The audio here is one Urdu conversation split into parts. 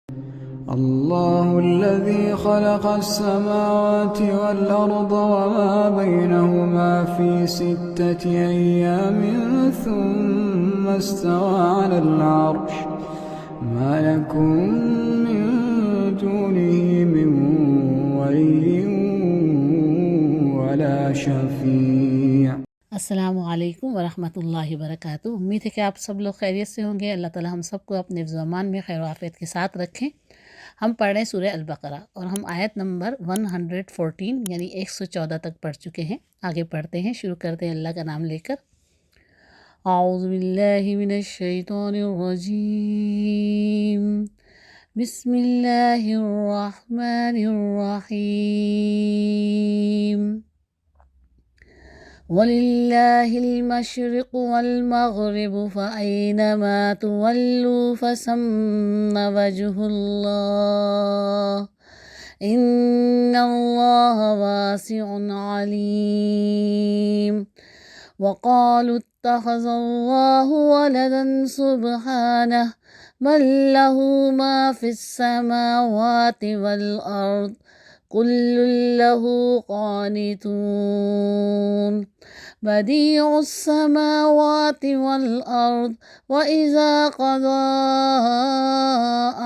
الله الذي خلق السماوات والأرض وما بينهما في 6 أيام ثم استوى على العرش ما لكم من دونه من ولي ولا شفيع۔ السلام علیکم ورحمۃ وبرکاتہ۔ امید ہے کہ آپ سب لوگ خیریت سے ہوں گے۔ اللہ تعالی ہم سب کو اپنے حفظ و امان میں خیر و عافیت کے ساتھ رکھیں۔ ہم پڑھ رہے ہیں سورہ البقرہ اور ہم آیت نمبر 114 یعنی 114 تک پڑھ چکے ہیں۔ آگے پڑھتے ہیں، شروع کرتے ہیں اللہ کا نام لے کر۔ اعوذ باللہ من الشیطان الرجیم، بسم اللہ الرحمن الرحیم۔ وَلِلَّهِ الْمَشْرِقُ وَالْمَغْرِبُ فَأَيْنَمَا تُوَلُّوا فَثَمَّ وَجْهُ اللَّهِ إِنَّ اللَّهَ وَاسِعٌ عَلِيمٌ۔ وَقَالُوا اتَّخَذَ اللَّهُ وَلَدًا سُبْحَانَهُ بَل لَّهُ مَا فِي السَّمَاوَاتِ وَالْأَرْضِ كُلٌّ لَّهُ قانتون۔ بديع السماوات والأرض وإذا قضى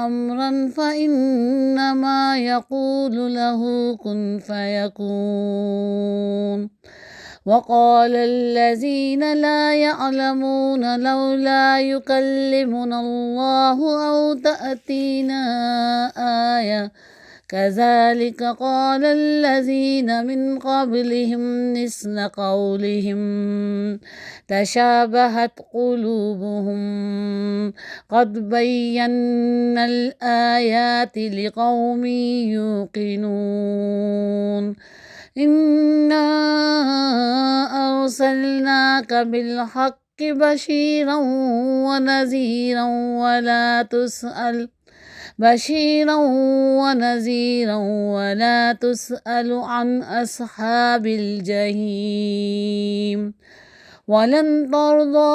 أمرا فإنما يقول له كن فيكون۔ وقال الذين لا يعلمون لولا يكلمنا الله أو تأتينا آية كذلك قال الذين من قبلهم مثل قولهم تشابهت قلوبهم قد بينا الآيات لقوم يوقنون۔ إنا أرسلناك بالحق بشيرا ونذيرا ولا تسأل عن أصحاب الجحيم۔ ولن ترضى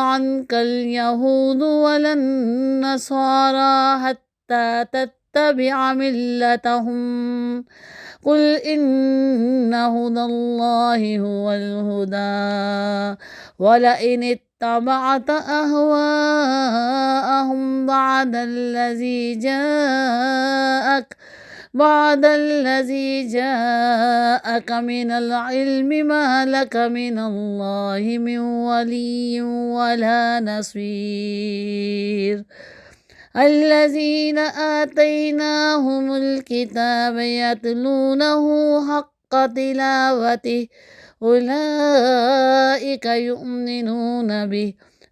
عنك اليهود ولا النصارى حتى تتبع ملتهم قل إن هدى الله هو الهدى ولئن اتبعت أهواءهم بعد الذي جاءك من العلم ما لك من الله من ولي ولا نصير۔ الذين آتيناهم الكتاب يتلونه حق تلاوته أولئك يؤمنون به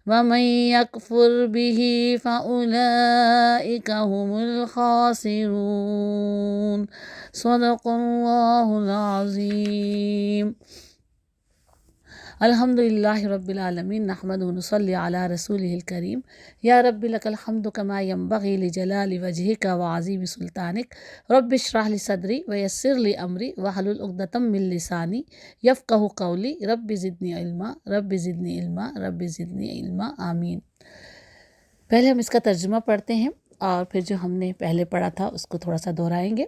ومن يكفر به فأولئك هم الخاسرون۔ صدق اللہ العظیم۔ الحمدللہ رب العالمین، نحمدہ ونصلی علی رسولہ الکریم۔ یا رب لک الحمد کما ینبغی لجلال وجہک وعظیم سلطانک۔ رب اشرح لی صدری ویسر لی امری واحلل عقدۃ من لسانی یفقہوا قولی۔ رب زدنی علما رب زدنی علما رب زدنی علما، آمین۔ پہلے ہم اس کا ترجمہ پڑھتے ہیں اور پھر جو ہم نے پہلے پڑھا تھا اس کو تھوڑا سا دہرائیں گے۔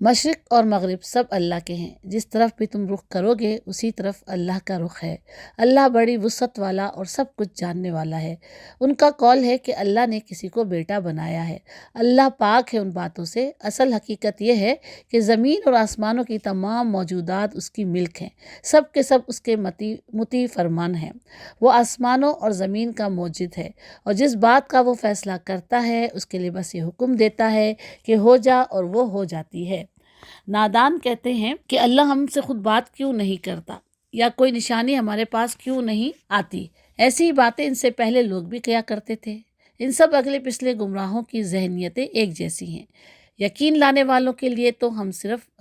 مشرق اور مغرب سب اللہ کے ہیں، جس طرف بھی تم رخ کرو گے اسی طرف اللہ کا رخ ہے۔ اللہ بڑی وسعت والا اور سب کچھ جاننے والا ہے۔ ان کا قول ہے کہ اللہ نے کسی کو بیٹا بنایا ہے۔ اللہ پاک ہے ان باتوں سے۔ اصل حقیقت یہ ہے کہ زمین اور آسمانوں کی تمام موجودات اس کی ملک ہیں، سب کے سب اس کے مطیع فرمان ہیں۔ وہ آسمانوں اور زمین کا موجد ہے اور جس بات کا وہ فیصلہ کرتا ہے اس کے لیے بس یہ حکم دیتا ہے کہ ہو جا اور وہ ہو جاتی ہے۔ نادان کہتے ہیں کہ اللہ ہم سے خود بات کیوں نہیں کرتا یا کوئی نشانی ہمارے پاس کیوں نہیں آتی۔ ایسی باتیں ان سے پہلے لوگ بھی کیا کرتے تھے۔ ان سب اگلے پچھلے گمراہوں کی ذہنیتیں ایک جیسی ہیں۔ یقین لانے والوں کے لیے تو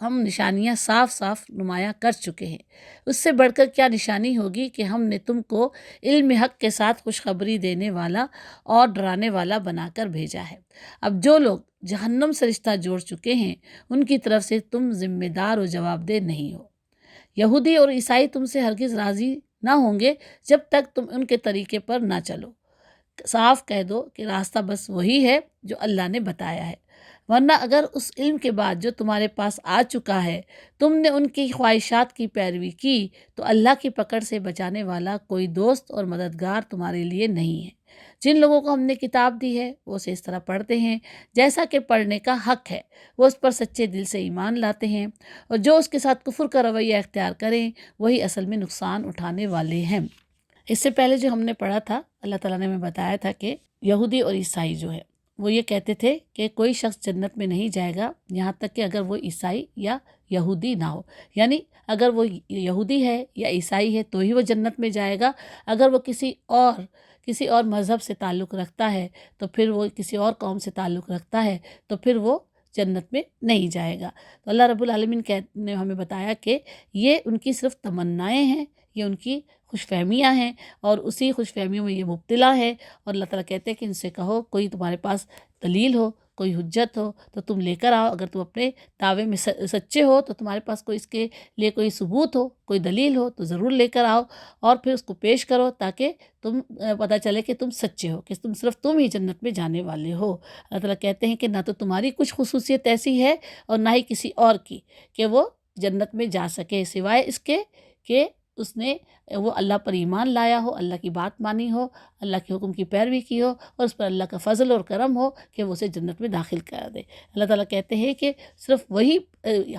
ہم نشانیاں صاف صاف نمایاں کر چکے ہیں۔ اس سے بڑھ کر کیا نشانی ہوگی کہ ہم نے تم کو علم حق کے ساتھ خوشخبری دینے والا اور ڈرانے والا بنا کر بھیجا ہے۔ اب جو لوگ جہنم سے رشتہ جوڑ چکے ہیں ان کی طرف سے تم ذمہ دار و جواب دہ نہیں ہو۔ یہودی اور عیسائی تم سے ہرگز راضی نہ ہوں گے جب تک تم ان کے طریقے پر نہ چلو۔ صاف کہہ دو کہ راستہ بس وہی ہے جو اللہ نے بتایا ہے، ورنہ اگر اس علم کے بعد جو تمہارے پاس آ چکا ہے تم نے ان کی خواہشات کی پیروی کی تو اللہ کی پکڑ سے بچانے والا کوئی دوست اور مددگار تمہارے لیے نہیں ہے۔ جن لوگوں کو ہم نے کتاب دی ہے وہ اسے اس طرح پڑھتے ہیں جیسا کہ پڑھنے کا حق ہے، وہ اس پر سچے دل سے ایمان لاتے ہیں، اور جو اس کے ساتھ کفر کا رویہ اختیار کریں وہی اصل میں نقصان اٹھانے والے ہیں۔ اس سے پہلے جو ہم نے پڑھا تھا، اللہ تعالیٰ نے ہمیں بتایا تھا کہ یہودی اور عیسائی جو ہے وہ یہ کہتے تھے کہ کوئی شخص جنت میں نہیں جائے گا یہاں تک کہ اگر وہ عیسائی یا یہودی نہ ہو، یعنی اگر وہ یہودی ہے یا عیسائی ہے تو ہی وہ جنت میں جائے گا، اگر وہ کسی اور مذہب سے تعلق رکھتا ہے تو پھر وہ کسی اور قوم سے تعلق رکھتا ہے تو پھر وہ جنت میں نہیں جائے گا۔ تو اللہ رب العالمین نے ہمیں بتایا کہ یہ ان کی صرف تمنائیں ہیں، یہ ان کی خوش فہمیاں ہیں اور اسی خوش فہمیوں میں یہ مبتلا ہے، اور اللہ تعالیٰ کہتے ہیں کہ ان سے کہو کوئی تمہارے پاس دلیل ہو، کوئی حجت ہو تو تم لے کر آؤ، اگر تم اپنے دعوے میں سچے ہو تو تمہارے پاس کوئی اس کے لیے کوئی ثبوت ہو، کوئی دلیل ہو تو ضرور لے کر آؤ اور پھر اس کو پیش کرو تاکہ تم پتہ چلے کہ تم سچے ہو، کہ صرف تم ہی جنت میں جانے والے ہو۔ اللہ تعالیٰ کہتے ہیں کہ نہ تو تمہاری کچھ خصوصیت ایسی ہے اور نہ ہی کسی اور کی کہ وہ جنت میں جا سکے، سوائے اس کے کہ اس نے وہ اللہ پر ایمان لایا ہو، اللہ کی بات مانی ہو، اللہ کے حکم کی پیروی کی ہو اور اس پر اللہ کا فضل اور کرم ہو کہ وہ اسے جنت میں داخل کر دے۔ اللہ تعالیٰ کہتے ہیں کہ صرف وہی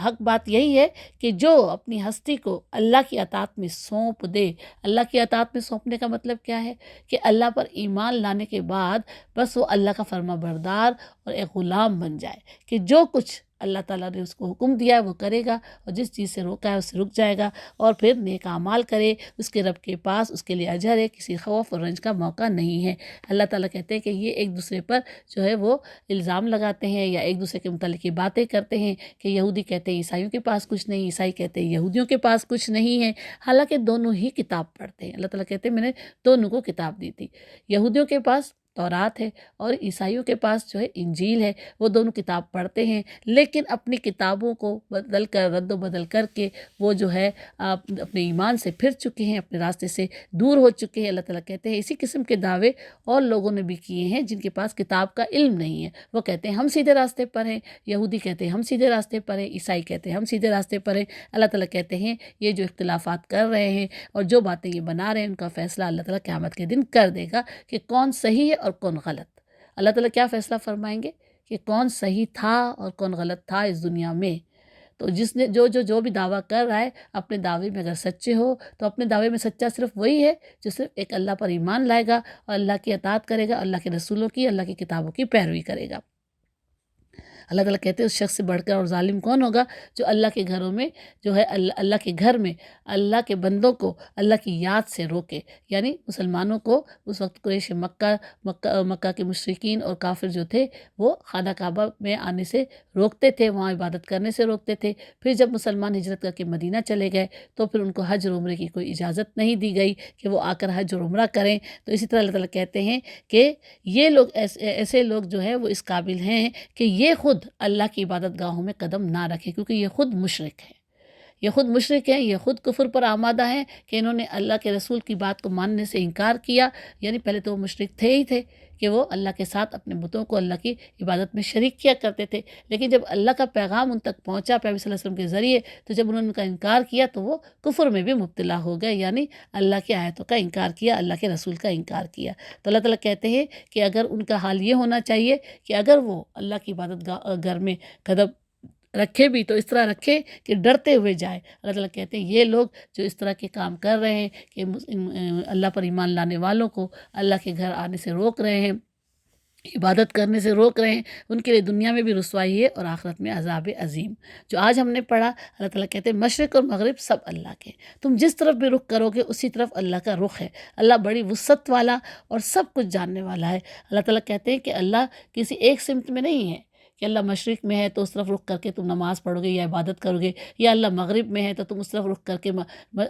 حق بات یہی ہے کہ جو اپنی ہستی کو اللہ کی اطاعت میں سونپ دے۔ اللہ کی اطاعت میں سونپنے کا مطلب کیا ہے؟ کہ اللہ پر ایمان لانے کے بعد بس وہ اللہ کا فرما بردار اور ایک غلام بن جائے، کہ جو کچھ اللہ تعالیٰ نے اس کو حکم دیا ہے وہ کرے گا اور جس چیز سے روکا ہے اس سے رک جائے گا، اور پھر نیک اعمال کرے، اس کے رب کے پاس اس کے لیے اجر ہے، کسی خوف اور رنج کا موقع نہیں ہے۔ اللہ تعالیٰ کہتے ہیں کہ یہ ایک دوسرے پر جو ہے وہ الزام لگاتے ہیں یا ایک دوسرے کے متعلق باتیں کرتے ہیں کہ یہودی کہتے ہیں عیسائیوں کے پاس کچھ نہیں، عیسائی کہتے ہیں یہودیوں کے پاس کچھ نہیں ہے، حالانکہ دونوں ہی کتاب پڑھتے ہیں۔ اللہ تعالیٰ کہتے ہیں میں نے دونوں کو کتاب دی تھی، یہودیوں کے پاس تورات ہے اور عیسائیوں کے پاس جو ہے انجیل ہے، وہ دونوں کتاب پڑھتے ہیں، لیکن اپنی کتابوں کو بدل کر رد و بدل کر کے وہ جو ہے اپنے ایمان سے پھر چکے ہیں، اپنے راستے سے دور ہو چکے ہیں۔ اللہ تعالیٰ کہتے ہیں اسی قسم کے دعوے اور لوگوں نے بھی کیے ہیں جن کے پاس کتاب کا علم نہیں ہے، وہ کہتے ہیں ہم سیدھے راستے پر ہیں، یہودی کہتے ہیں ہم سیدھے راستے پر ہیں، عیسائی کہتے ہیں ہم سیدھے راستے پر ہیں۔ اللہ تعالیٰ کہتے ہیں یہ جو اختلافات کر رہے ہیں اور جو باتیں یہ بنا رہے ہیں ان کا فیصلہ اللہ تعالیٰ قیامت کے دن کر دے گا کہ کون صحیح ہے اور کون غلط۔ اللہ تعالیٰ کیا فیصلہ فرمائیں گے کہ کون صحیح تھا اور کون غلط تھا اس دنیا میں۔ تو جس نے جو بھی دعویٰ کر رہا ہے اپنے دعوے میں اگر سچے ہو تو اپنے دعوے میں سچا صرف وہی ہے جو صرف ایک اللہ پر ایمان لائے گا اور اللہ کی اطاعت کرے گا، اللہ کے رسولوں کی، اللہ کی کتابوں کی پیروی کرے گا۔ اللہ تعالیٰ کہتے ہیں اس شخص سے بڑھ کر اور ظالم کون ہوگا جو اللہ کے گھروں میں جو ہے اللہ کے گھر میں اللہ کے بندوں کو اللہ کی یاد سے روکے، یعنی مسلمانوں کو اس وقت قریش مکہ کے مشرکین اور کافر جو تھے وہ خانہ کعبہ میں آنے سے روکتے تھے، وہاں عبادت کرنے سے روکتے تھے۔ پھر جب مسلمان ہجرت کر کے مدینہ چلے گئے تو پھر ان کو حج اور عمرے کی کوئی اجازت نہیں دی گئی کہ وہ آ کر حج اور عمرہ کریں۔ تو اسی طرح اللہ تعالیٰ کہتے ہیں کہ یہ لوگ ایسے لوگ جو ہیں وہ اس قابل ہیں کہ یہ خود اللہ کی عبادت گاہوں میں قدم نہ رکھے، کیونکہ یہ خود مشرک ہیں، یہ خود مشرک ہیں، یہ خود کفر پر آمادہ ہیں کہ انہوں نے اللہ کے رسول کی بات کو ماننے سے انکار کیا۔ یعنی پہلے تو وہ مشرک تھے ہی تھے کہ وہ اللہ کے ساتھ اپنے بتوں کو اللہ کی عبادت میں شریک کیا کرتے تھے، لیکن جب اللہ کا پیغام ان تک پہنچا پیغمبر صلی اللہ علیہ وسلم کے ذریعے تو جب انہوں نے ان کا انکار کیا تو وہ کفر میں بھی مبتلا ہو گئے، یعنی اللہ کی آیتوں کا انکار کیا، اللہ کے رسول کا انکار کیا۔ تو اللہ تعالیٰ کہتے ہیں کہ اگر ان کا حال یہ ہونا چاہیے کہ اگر وہ اللہ کی عبادت گھر میں قدم رکھے بھی تو اس طرح رکھے کہ ڈرتے ہوئے جائے۔ اللہ تعالیٰ کہتے ہیں یہ لوگ جو اس طرح کے کام کر رہے ہیں کہ اللہ پر ایمان لانے والوں کو اللہ کے گھر آنے سے روک رہے ہیں، عبادت کرنے سے روک رہے ہیں، ان کے لیے دنیا میں بھی رسوائی ہے اور آخرت میں عذاب عظیم۔ جو آج ہم نے پڑھا، اللہ تعالیٰ کہتے ہیں مشرق اور مغرب سب اللہ کے، تم جس طرف بھی رخ کرو گے اسی طرف اللہ کا رخ ہے۔ اللہ بڑی وسعت والا اور سب کچھ جاننے والا ہے۔ اللہ تعالیٰ کہتے ہیں کہ اللہ کسی ایک سمت میں نہیں ہے کہ اللہ مشرق میں ہے تو اس طرف رخ کر کے تم نماز پڑھو گے یا عبادت کرو گے، یا اللہ مغرب میں ہے تو تم اس طرف رخ کر کے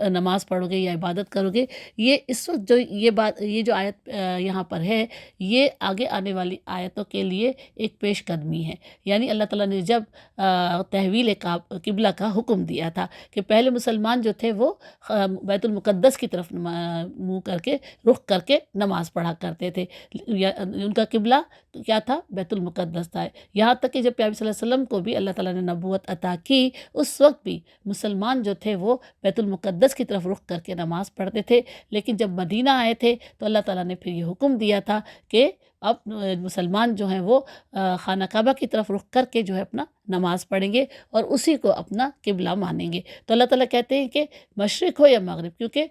نماز پڑھو گے یا عبادت کرو گے، یہ اس وقت جو یہ جو آیت یہاں پر ہے، یہ آگے آنے والی آیتوں کے لیے ایک پیش قدمی ہے۔ یعنی اللہ تعالیٰ نے جب تحویل قبلہ کا حکم دیا تھا کہ پہلے مسلمان جو تھے وہ بیت المقدس کی طرف منہ کر کے رخ کر کے نماز پڑھا کرتے تھے، ان کا قبلہ کیا تھا؟ بیت المقدس تھا۔ یہاں تک کہ جب پیارے صلی اللہ علیہ وسلم کو بھی اللہ تعالیٰ نے نبوت عطا کی، اس وقت بھی مسلمان جو تھے وہ بیت المقدس کی طرف رخ کر کے نماز پڑھتے تھے، لیکن جب مدینہ آئے تھے تو اللہ تعالیٰ نے پھر یہ حکم دیا تھا کہ اب مسلمان جو ہیں وہ خانہ کعبہ کی طرف رخ کر کے جو ہے اپنا نماز پڑھیں گے اور اسی کو اپنا قبلہ مانیں گے۔ تو اللہ تعالیٰ کہتے ہیں کہ مشرق ہو یا مغرب، کیونکہ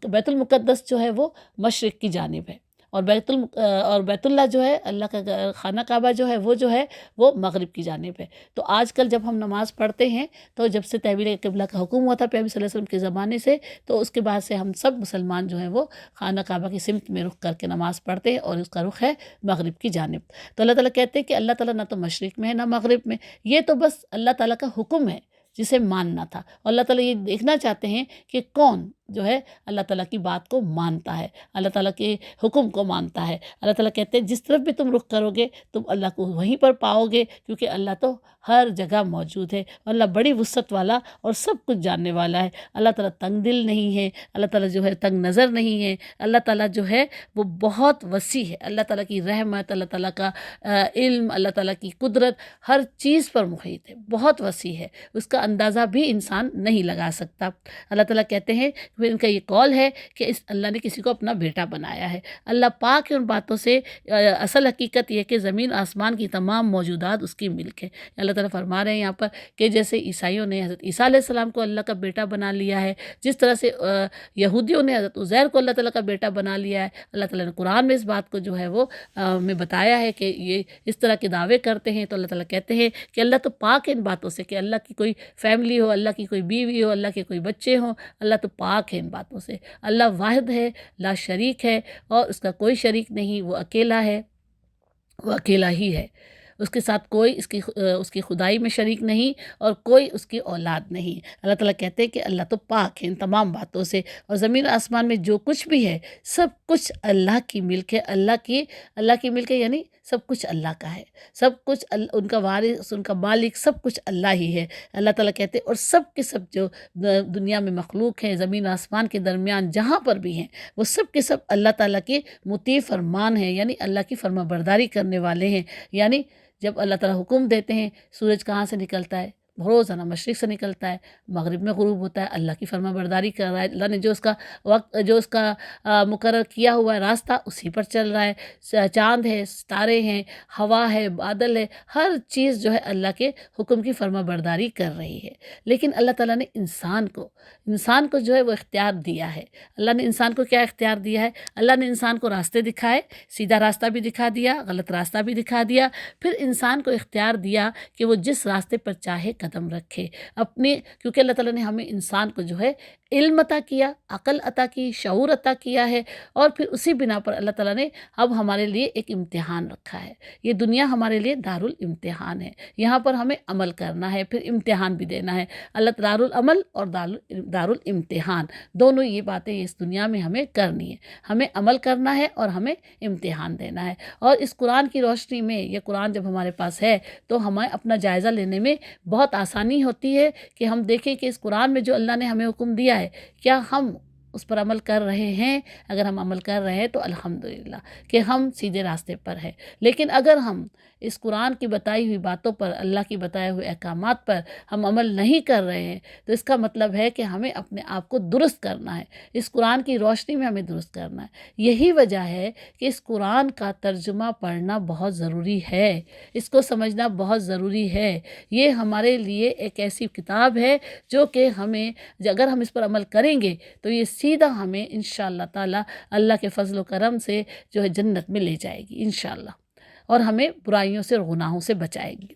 بیت المقدس جو ہے وہ مشرق کی جانب ہے، اور بیت اللہ جو ہے اللہ کا خانہ کعبہ جو ہے وہ مغرب کی جانب ہے۔ تو آج کل جب ہم نماز پڑھتے ہیں تو جب سے تحویل قبلہ کا حکم ہوا تھا پیغمبر صلی اللہ علیہ وسلم کے زمانے سے، تو اس کے بعد سے ہم سب مسلمان جو ہیں وہ خانہ کعبہ کی سمت میں رخ کر کے نماز پڑھتے ہیں، اور اس کا رخ ہے مغرب کی جانب۔ تو اللہ تعالیٰ کہتے ہیں کہ اللہ تعالیٰ نہ تو مشرق میں ہے نہ مغرب میں، یہ تو بس اللہ تعالیٰ کا حکم ہے جسے ماننا تھا، اور اللہ تعالیٰ یہ دیکھنا چاہتے ہیں کہ کون جو ہے اللہ تعالیٰ کی بات کو مانتا ہے، اللہ تعالیٰ کے حکم کو مانتا ہے۔ اللہ تعالیٰ کہتے ہیں جس طرف بھی تم رخ کرو گے تم اللہ کو وہیں پر پاؤ گے، کیونکہ اللہ تو ہر جگہ موجود ہے، اللہ بڑی وسعت والا اور سب کچھ جاننے والا ہے۔ اللہ تعالیٰ تنگ دل نہیں ہے، اللہ تعالیٰ جو ہے تنگ نظر نہیں ہے، اللہ تعالیٰ جو ہے وہ بہت وسیع ہے۔ اللہ تعالیٰ کی رحمت، اللہ تعالیٰ کا علم، اللہ تعالیٰ کی قدرت ہر چیز پر محیط ہے، بہت وسیع ہے، اس کا اندازہ بھی انسان نہیں لگا سکتا۔ اللہ تعالیٰ کہتے ہیں پھر ان کا یہ قول ہے کہ اللہ نے کسی کو اپنا بیٹا بنایا ہے۔ اللہ پاک ہے ان باتوں سے، اصل حقیقت یہ کہ زمین آسمان کی تمام موجودات اس کی ملک ہے۔ اللہ تعالیٰ فرما رہے ہیں یہاں پر کہ جیسے عیسائیوں نے حضرت عیسیٰ علیہ السلام کو اللہ کا بیٹا بنا لیا ہے، جس طرح سے یہودیوں نے حضرت عزیر کو اللہ تعالیٰ کا بیٹا بنا لیا ہے، اللہ تعالیٰ نے قرآن میں اس بات کو جو ہے وہ میں بتایا ہے کہ یہ اس طرح کے دعوے کرتے ہیں۔ تو اللہ تعالیٰ کہتے ہیں کہ اللہ تو پاک ہے ان باتوں سے، کہ اللہ کی کوئی فیملی ہو، اللہ کی کوئی بیوی ہو، اللہ کے کوئی بچے ہوں، اللہ تو پاک ہے ان باتوں سے۔ اللہ واحد ہے، لا شریک ہے، اور اس کا کوئی شریک نہیں، وہ اکیلا ہے، وہ اکیلا ہی ہے، اس کے ساتھ کوئی اس کی خدائی میں شریک نہیں، اور کوئی اس کی اولاد نہیں۔ اللہ تعالیٰ کہتے ہیں کہ اللہ تو پاک ہے ان تمام باتوں سے، اور زمین آسمان میں جو کچھ بھی ہے سب کچھ اللہ کی ملک ہے۔ اللہ کی ملک ہے، یعنی سب کچھ اللہ کا ہے، سب کچھ ان کا وارث، ان کا مالک، سب کچھ اللہ ہی ہے۔ اللہ تعالیٰ کہتے ہیں اور سب کے سب جو دنیا میں مخلوق ہیں، زمین آسمان کے درمیان جہاں پر بھی ہیں، وہ سب کے سب اللہ تعالیٰ کے مطیع فرمان ہیں، یعنی اللہ کی فرما برداری کرنے والے ہیں۔ یعنی جب اللہ تعالیٰ حکم دیتے ہیں، سورج کہاں سے نکلتا ہے؟ روزانہ مشرق سے نکلتا ہے، مغرب میں غروب ہوتا ہے، اللہ کی فرما برداری کر رہا ہے، اللہ نے جو اس کا وقت، جو اس کا مقرر کیا ہوا ہے راستہ، اسی پر چل رہا ہے۔ چاند ہے، ستارے ہیں، ہوا ہے، بادل ہے، ہر چیز جو ہے اللہ کے حکم کی فرما برداری کر رہی ہے۔ لیکن اللہ تعالیٰ نے انسان کو جو ہے وہ اختیار دیا ہے۔ اللہ نے انسان کو کیا اختیار دیا ہے؟ اللہ نے انسان کو راستے دکھائے، سیدھا راستہ بھی دکھا دیا، غلط راستہ بھی دکھا دیا، پھر انسان کو اختیار دیا کہ وہ جس راستے پر چاہے قدم رکھے کیونکہ اللہ تعالیٰ نے ہمیں انسان کو جو ہے علم عطا کیا، عقل عطا کی، شعور عطا کیا ہے، اور پھر اسی بنا پر اللہ تعالیٰ نے اب ہمارے لیے ایک امتحان رکھا ہے۔ یہ دنیا ہمارے لیے دارالامتحان ہے، یہاں پر ہمیں عمل کرنا ہے، پھر امتحان بھی دینا ہے۔ اللہ دارالعمل اور دارالامتحان دونوں یہ باتیں اس دنیا میں ہمیں کرنی ہے، ہمیں عمل کرنا ہے اور ہمیں امتحان دینا ہے۔ اور اس قرآن کی روشنی میں، یہ قرآن جب ہمارے پاس ہے تو ہمیں اپنا جائزہ لینے میں بہت آسانی ہوتی ہے کہ ہم دیکھیں کہ اس قرآن میں جو اللہ نے ہمیں حکم دیا ہے کیا ہم اس پر عمل کر رہے ہیں۔ اگر ہم عمل کر رہے ہیں تو الحمدللہ کہ ہم سیدھے راستے پر ہیں، لیکن اگر ہم اس قرآن کی بتائی ہوئی باتوں پر، اللہ کی بتائے ہوئے احکامات پر ہم عمل نہیں کر رہے ہیں تو اس کا مطلب ہے کہ ہمیں اپنے آپ کو درست کرنا ہے، اس قرآن کی روشنی میں ہمیں درست کرنا ہے۔ یہی وجہ ہے کہ اس قرآن کا ترجمہ پڑھنا بہت ضروری ہے، اس کو سمجھنا بہت ضروری ہے۔ یہ ہمارے لیے ایک ایسی کتاب ہے جو کہ ہمیں، اگر ہم اس پر عمل کریں گے تو یہ سیدھا ہمیں انشاءاللہ تعالی اللہ کے فضل و کرم سے جو ہے جنت میں لے جائے گی انشاءاللہ، اور ہمیں برائیوں سے اور گناہوں سے بچائے گی۔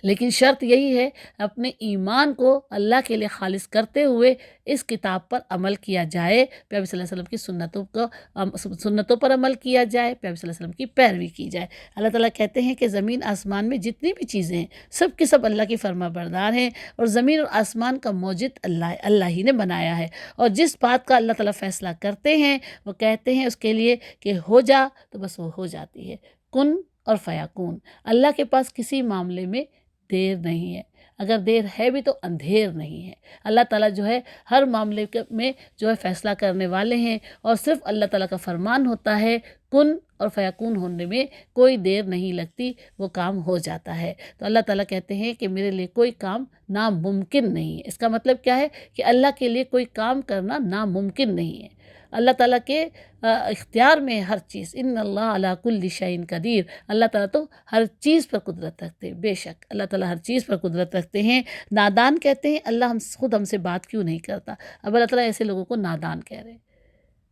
لیکن شرط یہی ہے اپنے ایمان کو اللہ کے لیے خالص کرتے ہوئے اس کتاب پر عمل کیا جائے، پیارے صلی اللہ علیہ وسلم کی سنتوں پر عمل کیا جائے، پیارے صلی اللہ علیہ وسلم کی پیروی کی جائے۔ اللہ تعالیٰ کہتے ہیں کہ زمین آسمان میں جتنی بھی چیزیں ہیں سب کے سب اللہ کی فرما بردار ہیں، اور زمین اور آسمان کا موجد اللہ ہی نے بنایا ہے، اور جس بات کا اللہ تعالیٰ فیصلہ کرتے ہیں وہ کہتے ہیں اس کے لیے کہ ہو جا تو بس وہ ہو جاتی ہے، کن اور فیکون۔ اللہ کے پاس کسی معاملے میں دیر نہیں ہے، اگر دیر ہے بھی تو اندھیر نہیں ہے۔ اللہ تعالیٰ جو ہے ہر معاملے میں جو ہے فیصلہ کرنے والے ہیں، اور صرف اللہ تعالیٰ کا فرمان ہوتا ہے، کن اور فیکون ہونے میں کوئی دیر نہیں لگتی، وہ کام ہو جاتا ہے۔ تو اللہ تعالیٰ کہتے ہیں کہ میرے لیے کوئی کام ناممکن نہیں ہے۔ اس کا مطلب کیا ہے کہ اللہ کے لیے کوئی کام کرنا ناممکن نہیں ہے۔ اللہ تعالیٰ کے اختیار میں ہر چیز، ان اللہ علی کل شیء قدیر، اللہ تعالیٰ تو ہر چیز پر قدرت رکھتے ہیں، بے شک اللہ تعالیٰ ہر چیز پر قدرت رکھتے ہیں۔ نادان کہتے ہیں اللہ خود ہم سے بات کیوں نہیں کرتا؟ اب اللہ تعالیٰ ایسے لوگوں کو نادان کہہ رہے ہیں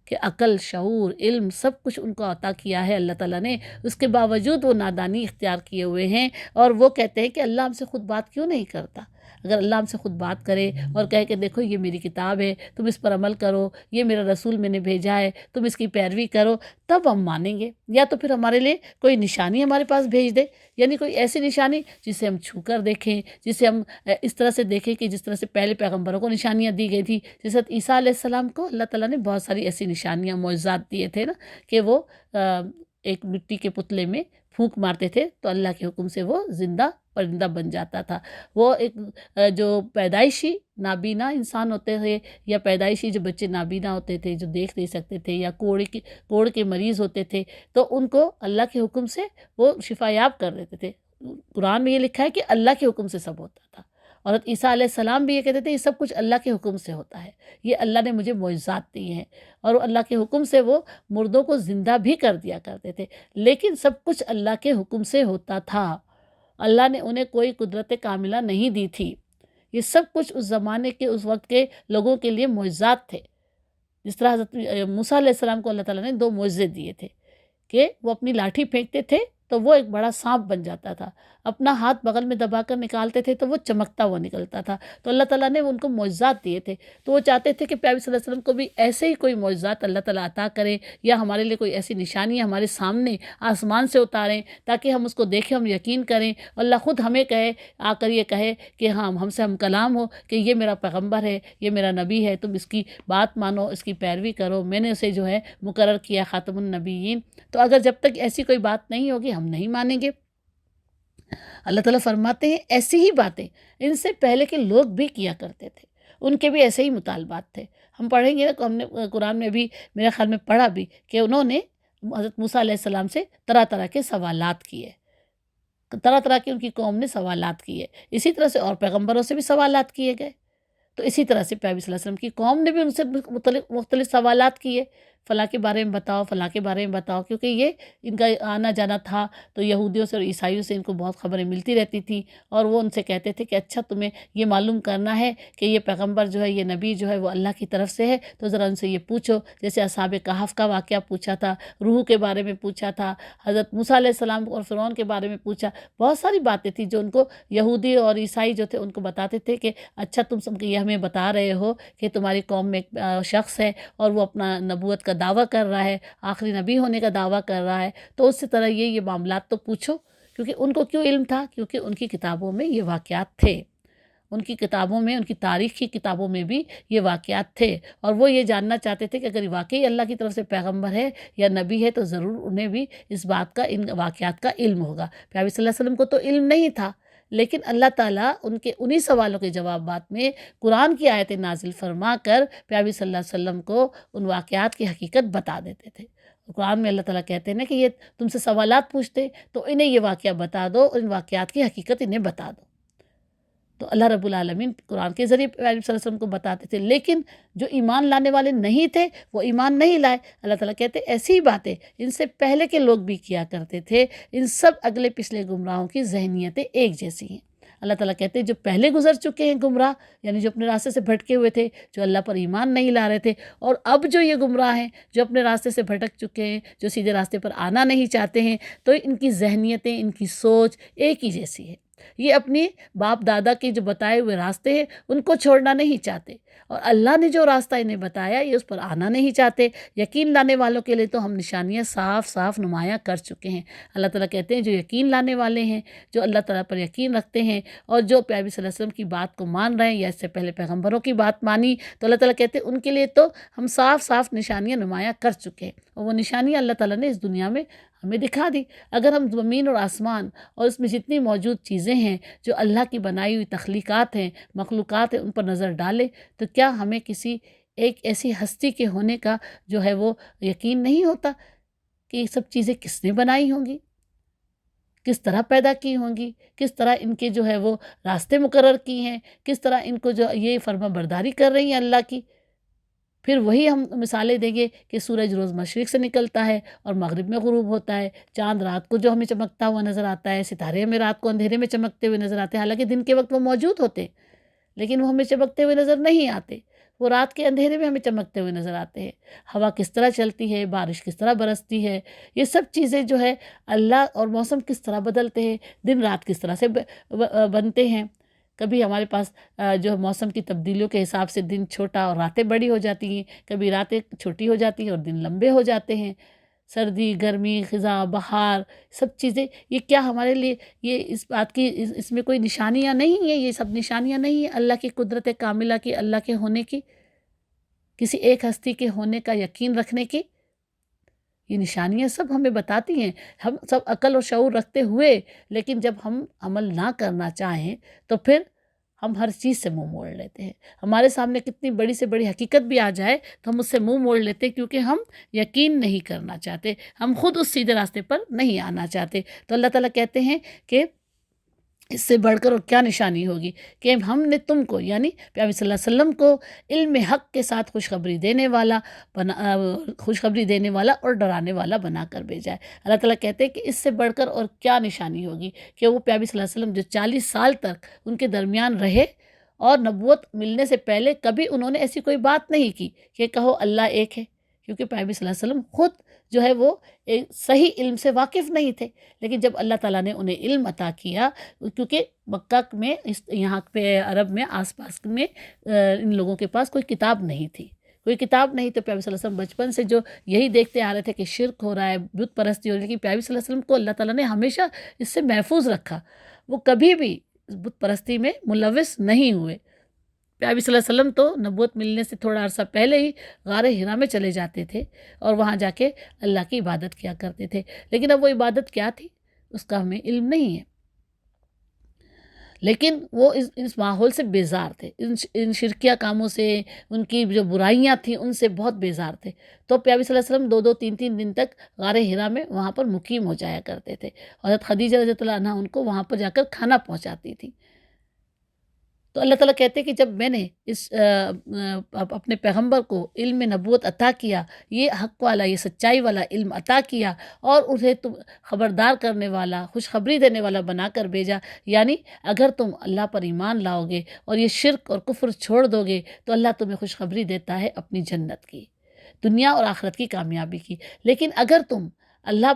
کہ عقل، شعور، علم سب کچھ ان کو عطا کیا ہے اللہ تعالیٰ نے، اس کے باوجود وہ نادانی اختیار کیے ہوئے ہیں، اور وہ کہتے ہیں کہ اللہ ہم سے خود بات کیوں نہیں کرتا؟ اگر اللہ ہم سے خود بات کرے اور کہے کہ دیکھو یہ میری کتاب ہے، تم اس پر عمل کرو، یہ میرا رسول میں نے بھیجا ہے، تم اس کی پیروی کرو، تب ہم مانیں گے۔ یا تو پھر ہمارے لیے کوئی نشانی ہمارے پاس بھیج دے، یعنی کوئی ایسی نشانی جسے ہم چھو کر دیکھیں، جسے ہم اس طرح سے دیکھیں کہ جس طرح سے پہلے پیغمبروں کو نشانیاں دی گئی تھی۔ جیسے عیسیٰ علیہ السلام کو اللہ تعالیٰ نے بہت ساری ایسی نشانیاں، معجزات دیے تھے نا، کہ وہ ایک مٹی کے پتلے میں پھونک مارتے تھے تو اللہ کے حکم سے وہ زندہ پرندہ بن جاتا تھا۔ وہ ایک جو پیدائشی نابینا انسان ہوتے تھے، یا پیدائشی جو بچے نابینا ہوتے تھے جو دیکھ نہیں سکتے تھے، یا کوڑ کے مریض ہوتے تھے، تو ان کو اللہ کے حکم سے وہ شفا یاب کر دیتے تھے۔ قرآن میں یہ لکھا ہے کہ اللہ کے حکم سے سب ہوتا تھا، اور عیسیٰ علیہ السلام بھی یہ کہتے تھے یہ سب کچھ اللہ کے حکم سے ہوتا ہے، یہ اللہ نے مجھے معجزات دی ہیں، اور اللہ کے حکم سے وہ مردوں کو زندہ بھی کر دیا کرتے تھے۔ لیکن سب کچھ اللہ کے حکم سے ہوتا تھا، اللہ نے انہیں کوئی قدرت کاملہ نہیں دی تھی۔ یہ سب کچھ اس زمانے کے، اس وقت کے لوگوں کے لیے معجزات تھے۔ جس طرح حضرت موسیٰ علیہ السلام کو اللہ تعالیٰ نے 2 معجزے دیے تھے کہ وہ اپنی لاٹھی پھینکتے تھے تو وہ ایک بڑا سانپ بن جاتا تھا، اپنا ہاتھ بغل میں دبا کر نکالتے تھے تو وہ چمکتا ہوا نکلتا تھا۔ تو اللہ تعالیٰ نے ان کو معجزات دیے تھے، تو وہ چاہتے تھے کہ پیارے صلی اللہ علیہ وسلم کو بھی ایسے ہی کوئی معجزات اللہ تعالیٰ عطا کرے، یا ہمارے لیے کوئی ایسی نشانی ہمارے سامنے آسمان سے اتاریں تاکہ ہم اس کو دیکھیں، ہم یقین کریں، اور اللہ خود ہمیں کہے، آ کر یہ کہے کہ ہاں ہم سے ہم کلام ہو کہ یہ میرا پیغمبر ہے، یہ میرا نبی ہے، تم اس کی بات مانو، اس کی پیروی کرو، میں نے اسے جو ہے مقرر کیا خاتم النبیین۔ تو اگر جب تک ایسی کوئی بات نہیں ہوگی ہم نہیں مانیں گے۔ اللہ تعالیٰ فرماتے ہیں ایسی ہی باتیں ان سے پہلے کے لوگ بھی کیا کرتے تھے، ان کے بھی ایسے ہی مطالبات تھے۔ ہم پڑھیں گے نا، ہم نے قرآن میں بھی میرے خیال میں پڑھا بھی کہ انہوں نے حضرت موسیٰ علیہ السلام سے طرح طرح کے سوالات کیے، طرح طرح کی ان کی قوم نے سوالات کیے، اسی طرح سے اور پیغمبروں سے بھی سوالات کیے گئے۔ تو اسی طرح سے پیارے صلی اللہ علیہ وسلم کی قوم نے بھی ان سے مختلف سوالات کیے، فلاں کے بارے میں بتاؤ، فلاں کے بارے میں بتاؤ، کیونکہ یہ ان کا آنا جانا تھا تو یہودیوں سے اور عیسائیوں سے ان کو بہت خبریں ملتی رہتی تھیں، اور وہ ان سے کہتے تھے کہ اچھا تمہیں یہ معلوم کرنا ہے کہ یہ پیغمبر جو ہے، یہ نبی جو ہے وہ اللہ کی طرف سے ہے، تو ذرا ان سے یہ پوچھو۔ جیسے اصحاب کہف کا واقعہ پوچھا تھا، روح کے بارے میں پوچھا تھا، حضرت موسیٰ علیہ السلام اور فرعون کے بارے میں پوچھا، بہت ساری باتیں تھیں جو ان کو یہودی اور عیسائی جو تھے ان کو بتاتے تھے کہ اچھا تم سب یہ ہمیں بتا رہے ہو کہ تمہاری قوم میں ایک شخص ہے اور وہ اپنا نبوت کا دعویٰ کر رہا ہے، آخری نبی ہونے کا دعویٰ کر رہا ہے، تو اس طرح یہ معاملات تو پوچھو۔ کیونکہ ان کو کیوں علم تھا؟ کیونکہ ان کی کتابوں میں یہ واقعات تھے، ان کی کتابوں میں، ان کی تاریخ کی کتابوں میں بھی یہ واقعات تھے، اور وہ یہ جاننا چاہتے تھے کہ اگر واقعی اللہ کی طرف سے پیغمبر ہے یا نبی ہے تو ضرور انہیں بھی اس بات کا، ان واقعات کا علم ہوگا۔ پیارے صلی اللہ علیہ وسلم کو تو علم نہیں تھا، لیکن اللہ تعالیٰ ان کے انہی سوالوں کے جوابات میں قرآن کی آیتیں نازل فرما کر پیارے صلی اللہ علیہ وسلم کو ان واقعات کی حقیقت بتا دیتے تھے۔ قرآن میں اللہ تعالیٰ کہتے ہیں نا کہ یہ تم سے سوالات پوچھتے تو انہیں یہ واقعہ بتا دو، ان واقعات کی حقیقت انہیں بتا دو۔ تو اللہ رب العالمین قرآن کے ذریعے پیارے صلی اللہ علیہ وسلم کو بتاتے تھے، لیکن جو ایمان لانے والے نہیں تھے وہ ایمان نہیں لائے۔ اللہ تعالیٰ کہتے ہیں ایسی باتیں ان سے پہلے کے لوگ بھی کیا کرتے تھے، ان سب اگلے پچھلے گمراہوں کی ذہنیتیں ایک جیسی ہیں۔ اللہ تعالیٰ کہتے ہیں جو پہلے گزر چکے ہیں گمراہ، یعنی جو اپنے راستے سے بھٹکے ہوئے تھے، جو اللہ پر ایمان نہیں لا رہے تھے، اور اب جو یہ گمراہ ہیں جو اپنے راستے سے بھٹک چکے ہیں، جو سیدھے راستے پر آنا نہیں چاہتے ہیں، تو ان کی ذہنیتیں، ان کی سوچ ایک ہی جیسی ہے۔ یہ اپنی باپ دادا کے جو بتائے ہوئے راستے ہیں ان کو چھوڑنا نہیں چاہتے، اور اللہ نے جو راستہ انہیں بتایا یہ اس پر آنا نہیں چاہتے۔ یقین لانے والوں کے لیے تو ہم نشانیاں صاف صاف نمایاں کر چکے ہیں۔ اللہ تعالیٰ کہتے ہیں جو یقین لانے والے ہیں، جو اللہ تعالیٰ پر یقین رکھتے ہیں اور جو پیارے صلی اللہ علیہ وسلم کی بات کو مان رہے ہیں یا اس سے پہلے پیغمبروں کی بات مانی، تو اللہ تعالیٰ کہتے ہیں ان کے لیے تو ہم صاف صاف نشانیاں نمایاں کر چکے ہیں، اور وہ نشانیاں اللہ تعالیٰ نے اس دنیا میں ہمیں دکھا دی۔ اگر ہم زمین اور آسمان اور اس میں جتنی موجود چیزیں ہیں جو اللہ کی بنائی ہوئی تخلیقات ہیں، مخلوقات ہیں، ان پر نظر ڈالیں تو کیا ہمیں کسی ایک ایسی ہستی کے ہونے کا جو ہے وہ یقین نہیں ہوتا کہ یہ سب چیزیں کس نے بنائی ہوں گی، کس طرح پیدا کی ہوں گی، کس طرح ان کے جو ہے وہ راستے مقرر کی ہیں، کس طرح ان کو جو یہ فرما برداری کر رہی ہیں اللہ کی۔ پھر وہی ہم مثالیں دیں گے کہ سورج روز مشرق سے نکلتا ہے اور مغرب میں غروب ہوتا ہے، چاند رات کو جو ہمیں چمکتا ہوا نظر آتا ہے، ستارے ہمیں رات کو اندھیرے میں چمکتے ہوئے نظر آتے ہیں، حالانکہ دن کے وقت وہ موجود ہوتے ہیں لیکن وہ ہمیں چمکتے ہوئے نظر نہیں آتے، وہ رات کے اندھیرے میں ہمیں چمکتے ہوئے نظر آتے ہیں۔ ہوا کس طرح چلتی ہے، بارش کس طرح برستی ہے، یہ سب چیزیں جو ہے اللہ، اور موسم کس طرح بدلتے ہیں، دن رات کس طرح سے بنتے ہیں۔ کبھی ہمارے پاس جو موسم کی تبدیلیوں کے حساب سے دن چھوٹا اور راتیں بڑی ہو جاتی ہیں، کبھی راتیں چھوٹی ہو جاتی ہیں اور دن لمبے ہو جاتے ہیں۔ سردی، گرمی، خزاں، بہار، سب چیزیں یہ کیا ہمارے لیے یہ اس بات کی اس میں کوئی نشانیاں نہیں ہیں؟ یہ سب نشانیاں نہیں ہیں اللہ کی قدرت کاملہ کی، اللہ کے ہونے کی، کسی ایک ہستی کے ہونے کا یقین رکھنے کی؟ یہ نشانیاں سب ہمیں بتاتی ہیں، ہم سب عقل اور شعور رکھتے ہوئے، لیکن جب ہم عمل نہ کرنا چاہیں تو پھر ہم ہر چیز سے منہ موڑ لیتے ہیں۔ ہمارے سامنے کتنی بڑی سے بڑی حقیقت بھی آ جائے تو ہم اس سے منہ موڑ لیتے ہیں، کیونکہ ہم یقین نہیں کرنا چاہتے، ہم خود اس سیدھے راستے پر نہیں آنا چاہتے۔ تو اللہ تعالیٰ کہتے ہیں کہ اس سے بڑھ کر اور کیا نشانی ہوگی کہ ہم نے تم کو، یعنی پیغمبر صلی اللہ علیہ وسلم کو علم حق کے ساتھ خوشخبری دینے والا اور ڈرانے والا بنا کر بھیجا ہے۔ اللہ تعالیٰ کہتے ہیں کہ اس سے بڑھ کر اور کیا نشانی ہوگی کہ وہ پیغمبر صلی اللہ علیہ وسلم جو 40 سال تک ان کے درمیان رہے اور نبوت ملنے سے پہلے کبھی انہوں نے ایسی کوئی بات نہیں کی کہ کہو اللہ ایک ہے، کیونکہ پیغمبر صلی اللہ علیہ وسلم خود جو ہے وہ صحیح علم سے واقف نہیں تھے، لیکن جب اللہ تعالیٰ نے انہیں علم عطا کیا، کیونکہ مکہ میں یہاں پہ عرب میں آس پاس میں ان لوگوں کے پاس کوئی کتاب نہیں تھی، کوئی کتاب نہیں، تو پیغمبر صلی اللہ علیہ وسلم بچپن سے جو یہی دیکھتے آ رہے تھے کہ شرک ہو رہا ہے، بت پرستی ہو رہی ہے، لیکن پیغمبر صلی اللہ علیہ وسلم کو اللہ تعالیٰ نے ہمیشہ اس سے محفوظ رکھا، وہ کبھی بھی بت پرستی میں ملوث نہیں ہوئے۔ پیغمبر صلی اللہ علیہ وسلم تو نبوت ملنے سے تھوڑا عرصہ پہلے ہی غار حرا میں چلے جاتے تھے اور وہاں جا کے اللہ کی عبادت کیا کرتے تھے، لیکن اب وہ عبادت کیا تھی اس کا ہمیں علم نہیں ہے، لیکن وہ اس ماحول سے بیزار تھے، ان شرکیہ کاموں سے، ان کی جو برائیاں تھیں ان سے بہت بیزار تھے۔ تو پیغمبر صلی اللہ علیہ وسلم 2-2 3-3 دن تک غار حرا میں وہاں پر مقیم ہو جایا کرتے تھے، اور حضرت خدیجہ رضی اللہ عنہا ان کو وہاں پر جا کر کھانا پہنچاتی تھیں۔ تو اللہ تعالیٰ کہتے ہیں کہ جب میں نے اپنے پیغمبر کو علم نبوت عطا کیا، یہ حق والا، یہ سچائی والا علم عطا کیا، اور انہیں تم خبردار کرنے والا، خوشخبری دینے والا بنا کر بھیجا، یعنی اگر تم اللہ پر ایمان لاؤ گے اور یہ شرک اور کفر چھوڑ دو گے تو اللہ تمہیں خوشخبری دیتا ہے اپنی جنت کی، دنیا اور آخرت کی کامیابی کی۔ لیکن اگر تم اللہ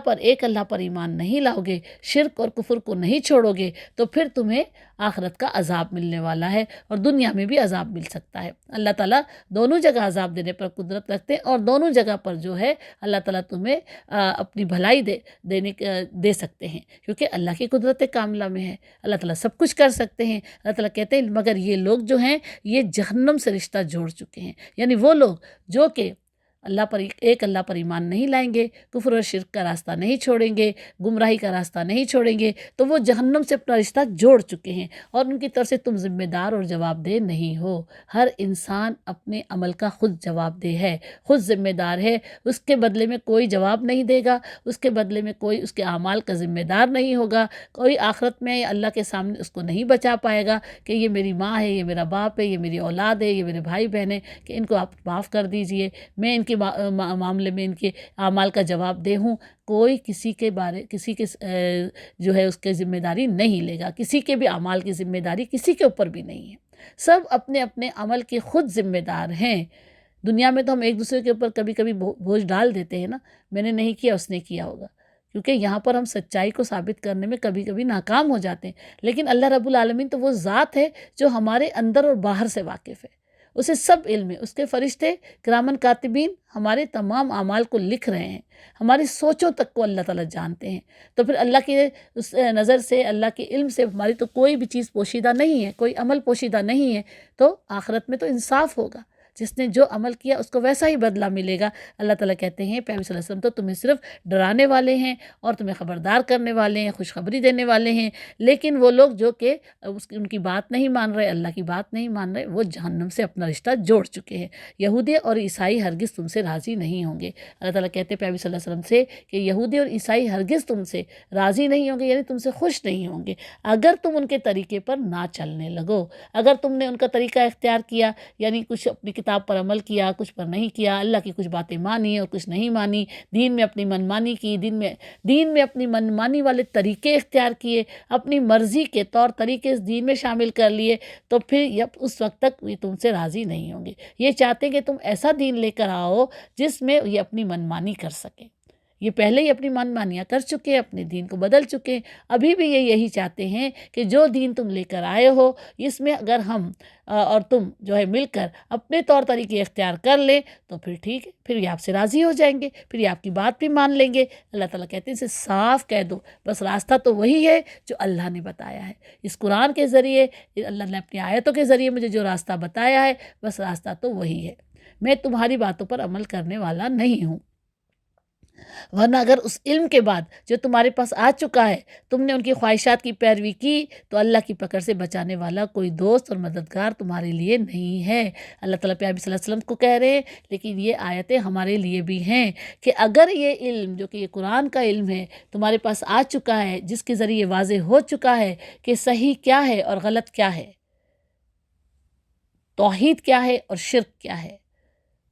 پر ایمان نہیں لاؤ گے، شرک اور کفر کو نہیں چھوڑو گے، تو پھر تمہیں آخرت کا عذاب ملنے والا ہے اور دنیا میں بھی عذاب مل سکتا ہے۔ اللہ تعالیٰ دونوں جگہ عذاب دینے پر قدرت رکھتے ہیں، اور دونوں جگہ پر جو ہے اللہ تعالیٰ تمہیں اپنی بھلائی دے سکتے ہیں، کیونکہ اللہ کی قدرت کاملہ میں ہے، اللہ تعالیٰ سب کچھ کر سکتے ہیں۔ اللہ تعالیٰ کہتے ہیں مگر یہ لوگ جو ہیں یہ جہنم سے رشتہ جوڑ چکے ہیں، یعنی وہ لوگ جو کہ اللہ پر ایمان نہیں لائیں گے، کفر اور شرک کا راستہ نہیں چھوڑیں گے، گمراہی کا راستہ نہیں چھوڑیں گے، تو وہ جہنم سے اپنا رشتہ جوڑ چکے ہیں، اور ان کی طرف سے تم ذمہ دار اور جواب دہ نہیں ہو۔ ہر انسان اپنے عمل کا خود جواب دہ ہے، خود ذمہ دار ہے، اس کے بدلے میں کوئی جواب نہیں دے گا، اس کے بدلے میں کوئی اس کے اعمال کا ذمہ دار نہیں ہوگا، کوئی آخرت میں اللہ کے سامنے اس کو نہیں بچا پائے گا کہ یہ میری ماں ہے، یہ میرا باپ ہے، یہ میری اولاد ہے، یہ میرے بھائی بہن ہیں، کہ ان کو آپ معاف کر دیجئے، میں ان کے معاملے میں ان کے اعمال کا جواب دہ ہوں۔ کوئی کسی کے جو ہے اس کے ذمہ داری نہیں لے گا، کسی کے بھی اعمال کی ذمہ داری کسی کے اوپر بھی نہیں ہے، سب اپنے اپنے عمل کے خود ذمہ دار ہیں۔ دنیا میں تو ہم ایک دوسرے کے اوپر کبھی کبھی بوجھ ڈال دیتے ہیں نا، میں نے نہیں کیا اس نے کیا ہوگا، کیونکہ یہاں پر ہم سچائی کو ثابت کرنے میں کبھی کبھی ناکام ہو جاتے ہیں، لیکن اللہ رب العالمین تو وہ ذات ہے جو ہمارے اندر اور باہر سے واقف ہے، اسے سب علم ہے، اس کے فرشتے کرامن کاتبین ہمارے تمام اعمال کو لکھ رہے ہیں، ہماری سوچوں تک کو اللہ تعالیٰ جانتے ہیں۔ تو پھر اللہ کی اس نظر سے، اللہ کے علم سے ہماری تو کوئی بھی چیز پوشیدہ نہیں ہے، کوئی عمل پوشیدہ نہیں ہے، تو آخرت میں تو انصاف ہوگا، جس نے جو عمل کیا اس کو ویسا ہی بدلہ ملے گا۔ اللہ تعالیٰ کہتے ہیں پیغمبر صلی اللہ علیہ وسلم تو تمہیں صرف ڈرانے والے ہیں اور تمہیں خبردار کرنے والے ہیں، خوشخبری دینے والے ہیں، لیکن وہ لوگ جو کہ ان کی بات نہیں مان رہے، اللہ کی بات نہیں مان رہے، وہ جہنم سے اپنا رشتہ جوڑ چکے ہیں۔ یہودی اور عیسائی ہرگز تم سے راضی نہیں ہوں گے۔ اللہ تعالیٰ کہتے ہیں پیغمبر صلی اللہ علیہ وسلم سے کہ یہودی اور عیسائی ہرگز تم سے راضی نہیں ہوں گے، یعنی تم سے خوش نہیں ہوں گے، اگر تم ان کے طریقے پر نہ چلنے لگو۔ اگر تم نے ان کا طریقہ اختیار کیا، یعنی کچھ اپنی کتاب پر عمل کیا، کچھ پر نہیں کیا، اللہ کی کچھ باتیں مانی اور کچھ نہیں مانی، دین میں اپنی منمانی کی، دین میں اپنی منمانی والے طریقے اختیار کیے، اپنی مرضی کے طور طریقے اس دین میں شامل کر لیے، تو پھر اس وقت تک یہ تم سے راضی نہیں ہوں گے۔ یہ چاہتے ہیں کہ تم ایسا دین لے کر آؤ جس میں یہ اپنی منمانی کر سکیں۔ یہ پہلے ہی اپنی منمانیاں کر چکے، اپنے دین کو بدل چکے، ابھی بھی یہ یہی چاہتے ہیں کہ جو دین تم لے کر آئے ہو اس میں اگر ہم اور تم جو ہے مل کر اپنے طور طریقے اختیار کر لیں تو پھر ٹھیک ہے، پھر یہ آپ سے راضی ہو جائیں گے، پھر یہ آپ کی بات بھی مان لیں گے۔ اللہ تعالیٰ کہتے ہیں اسے صاف کہہ دو، بس راستہ تو وہی ہے جو اللہ نے بتایا ہے۔ اس قرآن کے ذریعے اللہ نے اپنی آیتوں کے ذریعے مجھے جو راستہ بتایا ہے، بس راستہ تو وہی ہے، میں تمہاری باتوں پر عمل کرنے والا نہیں ہوں۔ ورنہ اگر اس علم کے بعد جو تمہارے پاس آ چکا ہے تم نے ان کی خواہشات کی پیروی کی تو اللہ کی پکڑ سے بچانے والا کوئی دوست اور مددگار تمہارے لیے نہیں ہے۔ اللہ تعالیٰ پیغمبر صلی اللہ علیہ وسلم کو کہہ رہے ہیں، لیکن یہ آیتیں ہمارے لیے بھی ہیں کہ اگر یہ علم جو کہ یہ قرآن کا علم ہے تمہارے پاس آ چکا ہے، جس کے ذریعے واضح ہو چکا ہے کہ صحیح کیا ہے اور غلط کیا ہے، توحید کیا ہے اور شرک کیا ہے،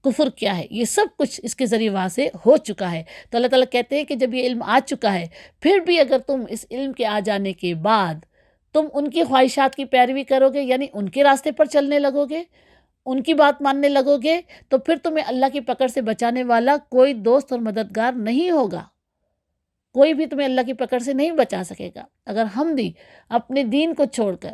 کفر کیا ہے، یہ سب کچھ اس کے ذریعے واضح ہو چکا ہے، تو اللہ تعالیٰ کہتے ہیں کہ جب یہ علم آ چکا ہے پھر بھی اگر تم اس علم کے آ جانے کے بعد تم ان کی خواہشات کی پیروی کرو گے، یعنی ان کے راستے پر چلنے لگو گے، ان کی بات ماننے لگو گے، تو پھر تمہیں اللہ کی پکڑ سے بچانے والا کوئی دوست اور مددگار نہیں ہوگا، کوئی بھی تمہیں اللہ کی پکڑ سے نہیں بچا سکے گا۔ اگر ہم بھی اپنے دین کو چھوڑ کر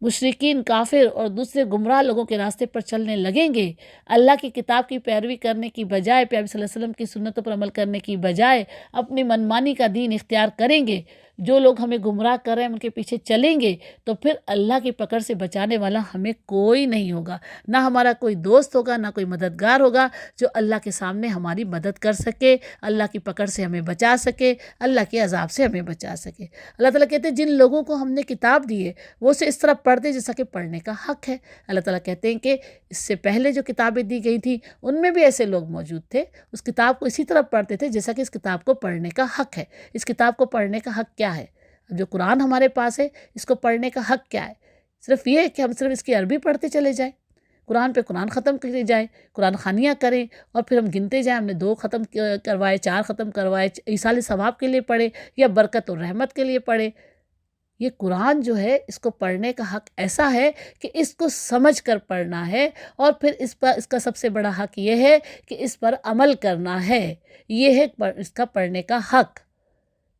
مشرکین، کافر اور دوسرے گمراہ لوگوں کے راستے پر چلنے لگیں گے، اللہ کی کتاب کی پیروی کرنے کی بجائے، پیغمبر صلی اللہ علیہ وسلم کی سنتوں پر عمل کرنے کی بجائے اپنی منمانی کا دین اختیار کریں گے، جو لوگ ہمیں گمراہ کر رہے ہیں ان کے پیچھے چلیں گے، تو پھر اللہ کی پکڑ سے بچانے والا ہمیں کوئی نہیں ہوگا، نہ ہمارا کوئی دوست ہوگا، نہ کوئی مددگار ہوگا جو اللہ کے سامنے ہماری مدد کر سکے، اللہ کی پکڑ سے ہمیں بچا سکے، اللہ کے عذاب سے ہمیں بچا سکے۔ اللہ تعالیٰ کہتے ہیں جن لوگوں کو ہم نے کتاب دی ہے وہ اسے اس طرح پڑھتے جیسا کہ پڑھنے کا حق ہے۔ اللہ تعالیٰ کہتے ہیں کہ اس سے پہلے جو کتابیں دی گئی تھیں ان میں بھی ایسے لوگ موجود تھے، اس کتاب کو اسی طرح پڑھتے تھے جیسا کہ اس کتاب کو پڑھنے کا حق ہے۔ اس کتاب کو پڑھنے کا حق کیا ہے؟ اب جو قرآن ہمارے پاس ہے اس کو پڑھنے کا حق کیا ہے؟ صرف یہ ہے کہ ہم صرف اس کی عربی پڑھتے چلے جائیں، قرآن پہ قرآن ختم کرے جائیں، قرآن خوانیاں کریں اور پھر ہم گنتے جائیں، ہم نے 2 ختم کروائے، 4 ختم کروائے، ایصال ثواب کے لیے پڑھے یا برکت اور رحمت کے لیے پڑھے۔ یہ قرآن جو ہے اس کو پڑھنے کا حق ایسا ہے کہ اس کو سمجھ کر پڑھنا ہے، اور پھر اس کا سب سے بڑا حق یہ ہے کہ اس پر عمل کرنا ہے۔ یہ ہے اس کا پڑھنے کا حق۔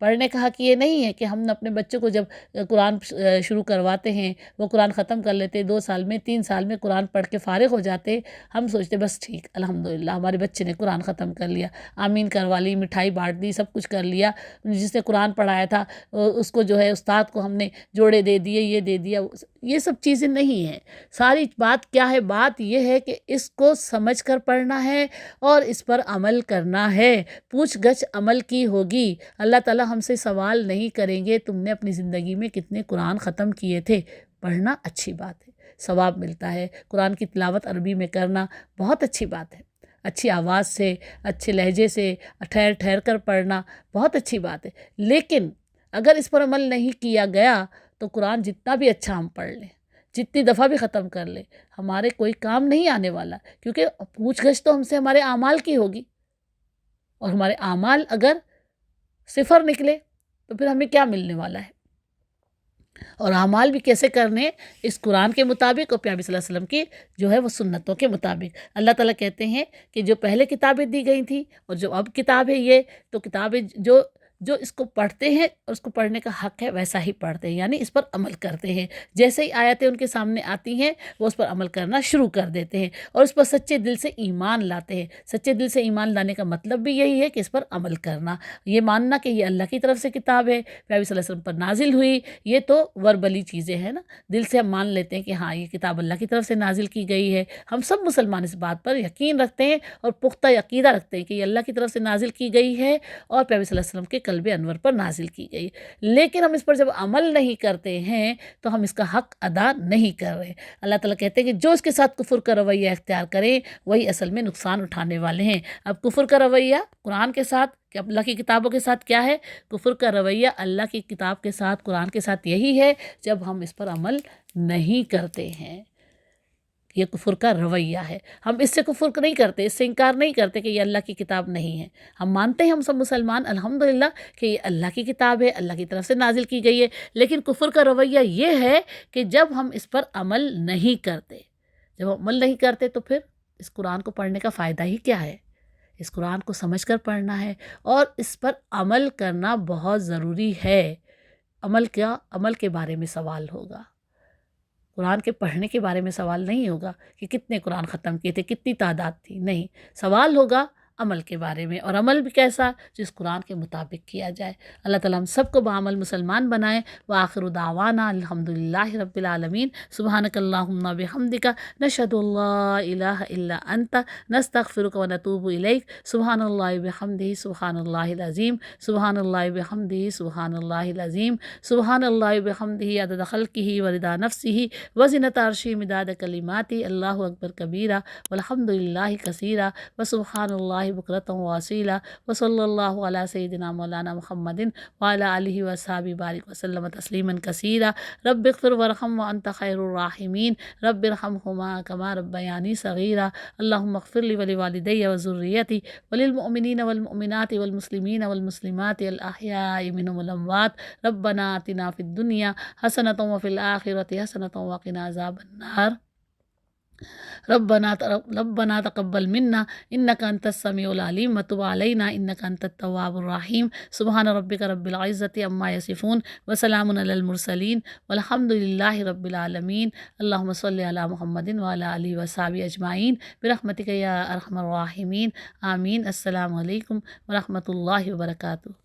پڑھنے کا حق یہ نہیں ہے کہ ہم اپنے بچوں کو جب قرآن شروع کرواتے ہیں وہ قرآن ختم کر لیتے، 2 سال میں 3 سال میں قرآن پڑھ کے فارغ ہو جاتے، ہم سوچتے بس ٹھیک الحمدللہ ہمارے بچے نے قرآن ختم کر لیا، آمین کروا لی، مٹھائی بانٹ دی، سب کچھ کر لیا، جس نے قرآن پڑھایا تھا اس کو جو ہے استاد کو ہم نے جوڑے دے دیے، یہ دے دیا، یہ سب چیزیں نہیں ہیں۔ ساری بات کیا ہے؟ بات یہ ہے کہ اس کو سمجھ کر پڑھنا ہے اور اس پر عمل کرنا ہے، پوچھ گچھ عمل کی ہوگی۔ اللہ تعالیٰ ہم سے سوال نہیں کریں گے تم نے اپنی زندگی میں کتنے قرآن ختم کیے تھے۔ پڑھنا اچھی بات ہے، ثواب ملتا ہے، قرآن کی تلاوت عربی میں کرنا بہت اچھی بات ہے، اچھی آواز سے، اچھے لہجے سے، ٹھہر ٹھہر کر پڑھنا بہت اچھی بات ہے، لیکن اگر اس پر عمل نہیں کیا گیا تو قرآن جتنا بھی اچھا ہم پڑھ لیں، جتنی دفعہ بھی ختم کر لیں، ہمارے کوئی کام نہیں آنے والا، کیونکہ پوچھ گچھ تو ہم سے ہمارے اعمال کی ہوگی، اور ہمارے اعمال اگر 0 نکلے تو پھر ہمیں کیا ملنے والا ہے؟ اور اعمال بھی کیسے کرنے، اس قرآن کے مطابق اور پیارے صلی اللہ علیہ وسلم کی جو ہے وہ سنتوں کے مطابق۔ اللہ تعالیٰ کہتے ہیں کہ جو پہلے کتابیں دی گئی تھیں اور جو اب کتاب ہے یہ، تو کتابیں جو اس کو پڑھتے ہیں اور اس کو پڑھنے کا حق ہے ویسا ہی پڑھتے ہیں، یعنی اس پر عمل کرتے ہیں۔ جیسے ہی آیتیں ان کے سامنے آتی ہیں وہ اس پر عمل کرنا شروع کر دیتے ہیں اور اس پر سچے دل سے ایمان لاتے ہیں۔ سچے دل سے ایمان لانے کا مطلب بھی یہی ہے کہ اس پر عمل کرنا، یہ ماننا کہ یہ اللہ کی طرف سے کتاب ہے، پیارے صلی اللہ علیہ وسلم پر نازل ہوئی، یہ تو وربلی چیزیں ہیں نا، دل سے ہم مان لیتے ہیں کہ ہاں یہ کتاب اللہ کی طرف سے نازل کی گئی ہے۔ ہم سب مسلمان اس بات پر یقین رکھتے ہیں اور پختہ عقیدہ رکھتے ہیں کہ یہ اللہ کی طرف سے نازل کی گئی ہے اور پیارے صلی اللہ علیہ وسلم کے قلب انور پر نازل کی گئی، لیکن ہم اس پر جب عمل نہیں کرتے ہیں تو ہم اس کا حق ادا نہیں کر رہے۔ اللہ تعالیٰ کہتے ہیں کہ جو اس کے ساتھ کفر کا رویہ اختیار کریں وہی اصل میں نقصان اٹھانے والے ہیں۔ اب کفر کا رویہ قرآن کے ساتھ کہ اللہ کی کتابوں کے ساتھ کیا ہے؟ کفر کا رویہ اللہ کی کتاب کے ساتھ، قرآن کے ساتھ یہی ہے جب ہم اس پر عمل نہیں کرتے ہیں، یہ کفر کا رویہ ہے۔ ہم اس سے کفر نہیں کرتے، اس سے انکار نہیں کرتے کہ یہ اللہ کی کتاب نہیں ہے، ہم مانتے ہیں، ہم سب مسلمان الحمدللہ کہ یہ اللہ کی کتاب ہے، اللہ کی طرف سے نازل کی گئی ہے، لیکن کفر کا رویہ یہ ہے کہ جب ہم اس پر عمل نہیں کرتے، جب ہم عمل نہیں کرتے تو پھر اس قرآن کو پڑھنے کا فائدہ ہی کیا ہے؟ اس قرآن کو سمجھ کر پڑھنا ہے اور اس پر عمل کرنا بہت ضروری ہے۔ عمل کیا؟ عمل کے بارے میں سوال ہوگا، قرآن کے پڑھنے کے بارے میں سوال نہیں ہوگا کہ کتنے قرآن ختم کیے تھے، کتنی تعداد تھی، نہیں، سوال ہوگا عمل کے بارے میں، اور عمل بھی کیسا؟ جس قرآن کے مطابق کیا جائے۔ اللہ تعالیٰ ہم سب کو بعمل مسلمان بنائے۔ وآخر دعوانا الحمدللہ رب العالمین۔ سبحانک اللہم بحمدک، نشہد ان لا الہ الا انت، نستغفرک ونتوب الیک۔ سبحان اللہ بحمدہ، سبحان اللہ العظیم، سبحان اللہ بحمدہ، سبحان اللہ العظیم، سبحان اللہ بحمدہ عدد خلقہ ورضا نفسہ وزنۃ عرشہ مداد کلماتہ۔ اللہ اکبر کبیرہ والحمدللہ کثیرہ وسبحان اللہ بکرۃ واصیلا، وصلی اللہ علی سیدنا مولانا محمد وعلی آلہ وصحبہ بارک وسلم تسلیما کثیرا۔ رب اغفر وارحم وانت خیر الراحمین، رب ارحمہما کما ربیانی صغیرا۔ اللہم اغفر لی ولوالدی وذریتی وللمؤمنین والمؤمنات والمسلمین والمسلمات الاحیاء منہم والاموات۔ ربنا آتنا فی الدنیا حسنۃ وفی الآخرۃ حسنۃ وقنا عذاب النار۔ ربنا تقبل منا انك انت السميع العليم وتب علينا انك انت التواب الرحيم۔ سبحان ربك رب العزة عما يصفون وسلام على المرسلين والحمد لله رب العالمين۔ اللهم صل على محمد وعلى آله وصحبه اجمعين برحمتك يا ارحم الراحمين، آمين۔ السلام علیکم ورحمۃ اللہ وبرکاتہ۔